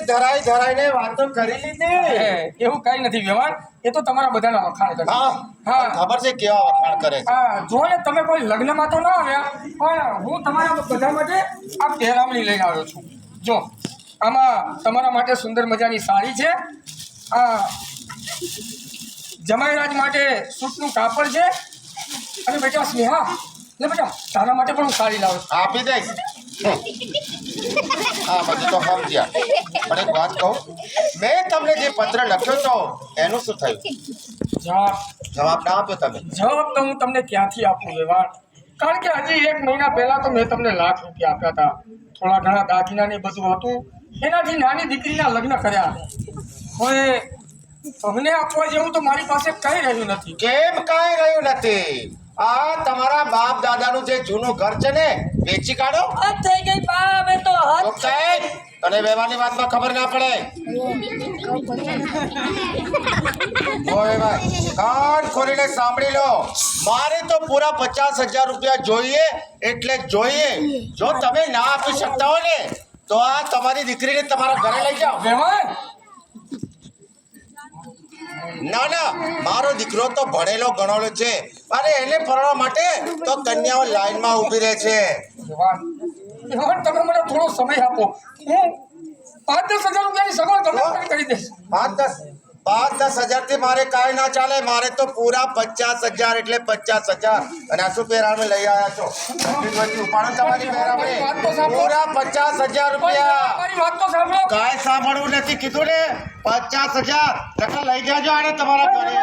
ધરાઈ ધરાઈને વાતો કરી લીધી. એવું કઈ નથી વ્યવહાર, એ તો તમારા બધાના વખાણ કરે. હા હા. ખબર છે કેવા વખાણ કરે છે. હા, જો ને તમે કોઈ લગ્નમાં તો ના આવ્યા, પણ હું તમારા બધા માટે આ પહેરામણી લઈને આવ્યો છું. જો આમાં તમારા માટે સુંદર મજાની સાડી છે, આ જમાઈરાજ માટે સૂટનું કાપડ છે, અને બેટા સ્નેહા, લે બેટા તારા માટે પણ હું સાડી લાવું છું. આપી દઈશ. હા બધું તો સમજ્યા, પણ એક વાત કહું, મેં તમને જે પત્ર લખ્યો તો એનું શું થયું? જવાબ ના આપ્યો તમે. જવાબ તો હું તમને ક્યાંથી આપું વ્યવહાર, કારણ કે હજી 1 મહિના પહેલા તો મેં તમને લાખ રૂપિયા આપ્યા હતા, થોડા ઘણા દાગીના ને બધું હતું, એનાથી નાની દીકરીના લગ્ન કર્યા. હવે અમને આપવા જેવું તો મારી પાસે કઈ રહ્યું નથી. કેમ કાંઈ રહ્યું નથી? આ તમારા બાપ દાદાનું જે જૂનું ઘર છે ને, વેચી કાઢો. હદ થઈ ગઈ બા, હવે તો હદ. તો સાહેબ, તને વ્યવહારની વાતમાં ખબર ના પડે. ઓય ભાઈ, કાન ખોલીને સાંભળી લો, મારે તો પૂરા 50,000 રૂપિયા જોઈએ એટલે જોઈએ. જો તમે ના આપી શકતા હો ને, તો આ તમારી દીકરીને તમારા ઘરે લઈ જાઓ. વ્યવહાર ના ના, મારો દીકરો તો ભણેલો ગણેલો છે, અને એને ભણવા માટે તો કન્યાઓ લાઈનમાં ઊભી રહે છે. વ્યવહાર તમે મને થોડો સમય આપો, હું 5-10 હજાર રૂપિયાની સગવડ તમને કરી દઈશ. 5-10 હજારથી મારે કાંઈ ના ચાલે. મારે તો પૂરા 50,000 એટલે 50,000. અને આ શું પહેરામણી લઈ આવ્યા છો? ઉપાડો તમારી પહેરામણી. પૂરા 50,000 રૂપિયા. મારી વાત તો સાંભળો. કાંઈ સાંભળવું નથી કીધું ને. 50,000 લઈ જાજો આને તમારા ઘરે.